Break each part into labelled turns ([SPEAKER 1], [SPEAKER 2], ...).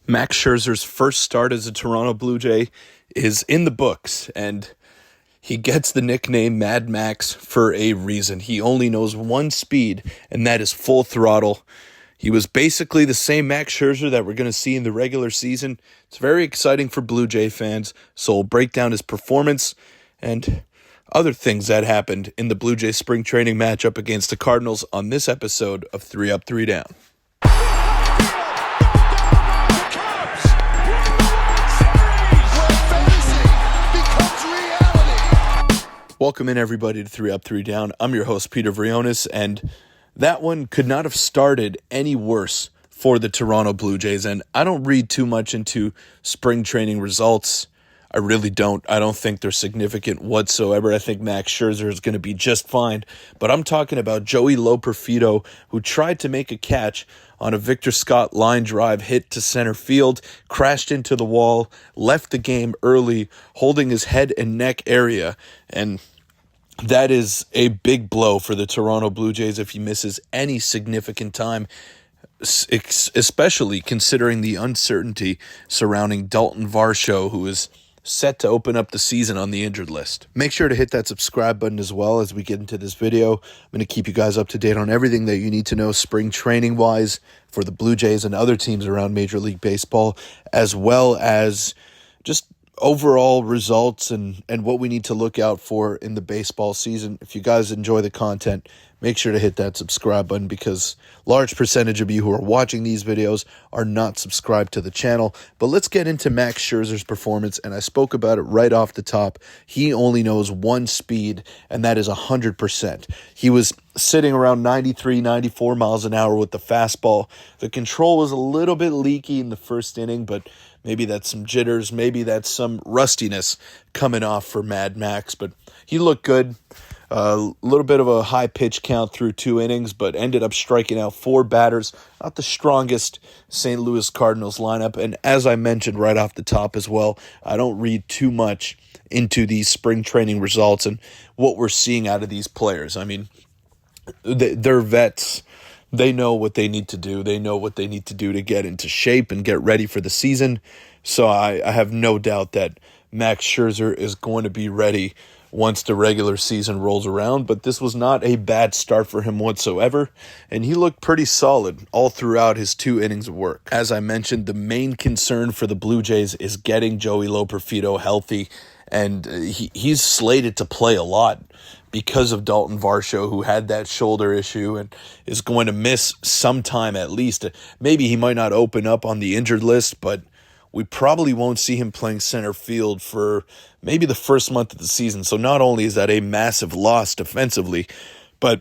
[SPEAKER 1] Max Scherzer's first start as a Toronto Blue Jay is in the books, and he gets the nickname Mad Max for a reason. He only knows one speed, and that is full throttle. He was basically the same Max Scherzer that we're going to see in the regular season. It's very exciting for Blue Jay fans, so we'll break down his performance and other things that happened in the Blue Jay spring training matchup against the Cardinals on this episode of 3 Up, 3 Down. Welcome in, everybody, to 3 Up, 3 Down. I'm your host, Peter Vrionis, and that one could not have started any worse for the Toronto Blue Jays, and I don't read too much into spring training results. I really don't. I don't think they're significant whatsoever. I think Max Scherzer is going to be just fine, but I'm talking about Joey Loperfido, who tried to make a catch on a Victor Scott line drive hit to center field, crashed into the wall, left the game early, holding his head and neck area, and that is a big blow for the Toronto Blue Jays if he misses any significant time, especially considering the uncertainty surrounding Dalton Varsho, who is set to open up the season on the injured list. Make sure to hit that subscribe button as well as we get into this video. I'm going to keep you guys up to date on everything that you need to know spring training wise for the Blue Jays and other teams around Major League Baseball, as well as just overall results and what we need to look out for in the baseball season. If you guys enjoy the content, make sure to hit that subscribe button, because large percentage of you who are watching these videos are not subscribed to the channel. But let's get into Max Scherzer's performance, and I spoke about it right off the top. He only knows one speed, and that is 100%. He was sitting around 93, 94 miles an hour with the fastball. The control was a little bit leaky in the first inning, but maybe that's some jitters, maybe that's some rustiness coming off for Mad Max, but he looked good. A little bit of a high pitch count through 2 innings, but ended up striking out 4 batters. Not the strongest St. Louis Cardinals lineup, and as I mentioned right off the top as well, I don't read too much into these spring training results and what we're seeing out of these players. I mean, they're vets. They know what they need to do. They know what they need to do to get into shape and get ready for the season. So I have no doubt that Max Scherzer is going to be ready once the regular season rolls around. But this was not a bad start for him whatsoever, and he looked pretty solid all throughout his 2 innings of work. As I mentioned, the main concern for the Blue Jays is getting Joey Loperfido healthy, and he's slated to play a lot because of Dalton Varsho, who had that shoulder issue and is going to miss some time at least. Maybe he might not open up on the injured list, but we probably won't see him playing center field for maybe the first month of the season. So not only is that a massive loss defensively, but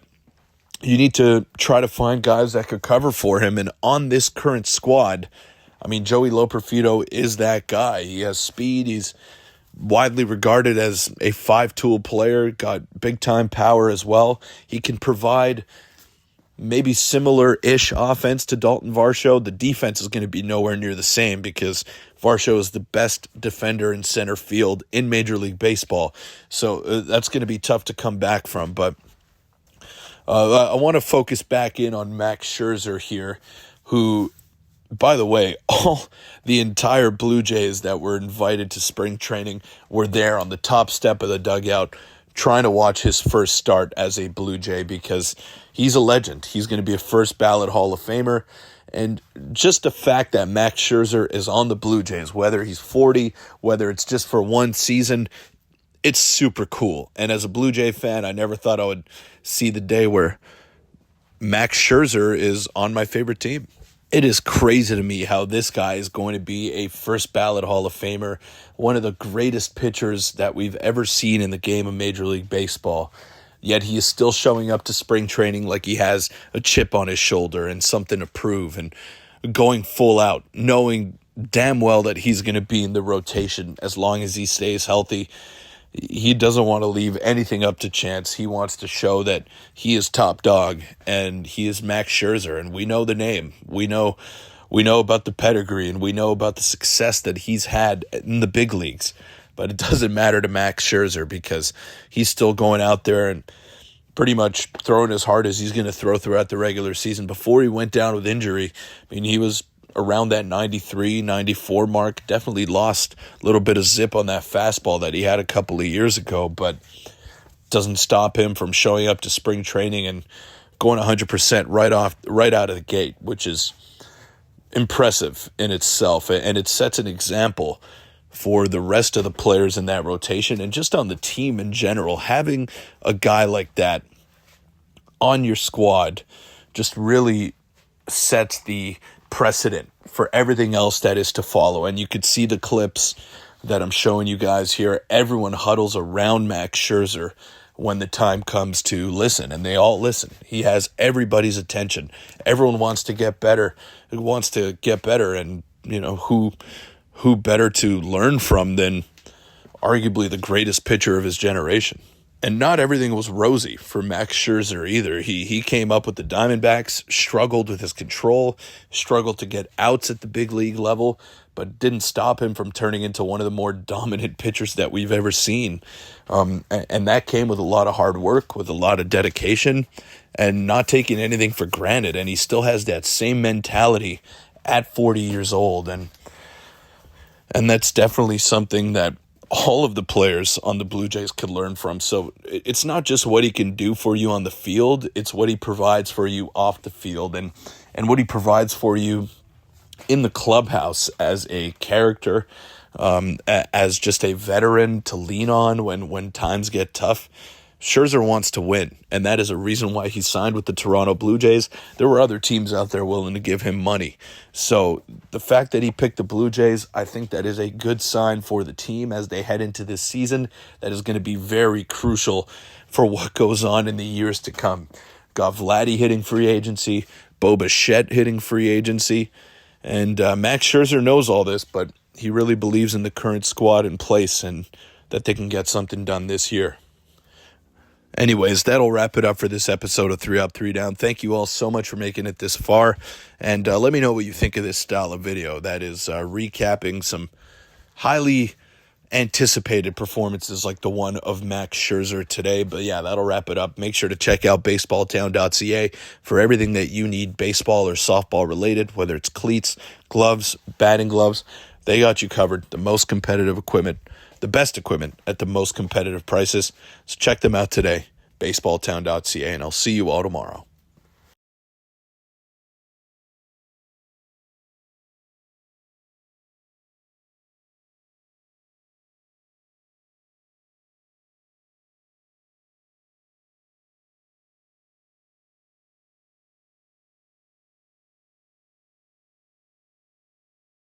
[SPEAKER 1] you need to try to find guys that could cover for him. And on this current squad, I mean, Joey Loperfido is that guy. He has speed. He's widely regarded as a 5-tool player, got big-time power as well. He can provide maybe similar-ish offense to Dalton Varsho. The defense is going to be nowhere near the same because Varsho is the best defender in center field in Major League Baseball. So that's going to be tough to come back from. But I want to focus back in on Max Scherzer here, who, by the way, the entire Blue Jays that were invited to spring training were there on the top step of the dugout trying to watch his first start as a Blue Jay, because he's a legend. He's going to be a first ballot Hall of Famer. And just the fact that Max Scherzer is on the Blue Jays, whether he's 40, whether it's just for one season, it's super cool. And as a Blue Jay fan, I never thought I would see the day where Max Scherzer is on my favorite team. It is crazy to me how this guy is going to be a first ballot Hall of Famer, one of the greatest pitchers that we've ever seen in the game of Major League Baseball. Yet he is still showing up to spring training like he has a chip on his shoulder and something to prove, and going full out, knowing damn well that he's going to be in the rotation as long as he stays healthy. He doesn't want to leave anything up to chance. He wants to show that he is top dog, and he is Max Scherzer, and we know the name. We know about the pedigree, and we know about the success that he's had in the big leagues. But it doesn't matter to Max Scherzer because he's still going out there and pretty much throwing as hard as he's going to throw throughout the regular season. Before he went down with injury, I mean, he was around that 93, 94 mark. Definitely lost a little bit of zip on that fastball that he had a couple of years ago, but doesn't stop him from showing up to spring training and going 100% right out of the gate, which is impressive in itself. And it sets an example for the rest of the players in that rotation and just on the team in general. Having a guy like that on your squad just really sets the precedent for everything else that is to follow. And you could see the clips that I'm showing you guys here. Everyone huddles around Max Scherzer when the time comes to listen, and they all listen. He has everybody's attention. Everyone wants to get better. And who better to learn from than arguably the greatest pitcher of his generation. And not everything was rosy for Max Scherzer either. He came up with the Diamondbacks, struggled with his control, struggled to get outs at the big league level, but didn't stop him from turning into one of the more dominant pitchers that we've ever seen. And that came with a lot of hard work, with a lot of dedication, and not taking anything for granted. And he still has that same mentality at 40 years old. And that's definitely something that all of the players on the Blue Jays could learn from. So it's not just what he can do for you on the field, it's what he provides for you off the field, and what he provides for you in the clubhouse as a character, as just a veteran to lean on when times get tough. Scherzer wants to win, and that is a reason why he signed with the Toronto Blue Jays. There were other teams out there willing to give him money. So the fact that he picked the Blue Jays, I think that is a good sign for the team as they head into this season. That is going to be very crucial for what goes on in the years to come. Got Vladdy hitting free agency, Bo Bichette hitting free agency, and Max Scherzer knows all this, but he really believes in the current squad in place and that they can get something done this year. Anyways, that'll wrap it up for this episode of 3 Up, 3 Down. Thank you all so much for making it this far. And let me know what you think of this style of video. That is recapping some highly anticipated performances like the one of Max Scherzer today. But yeah, that'll wrap it up. Make sure to check out baseballtown.ca for everything that you need baseball or softball related, whether it's cleats, gloves, batting gloves. They got you covered. The most competitive equipment. The best equipment at the most competitive prices. So check them out today, baseballtown.ca, and I'll see you all tomorrow.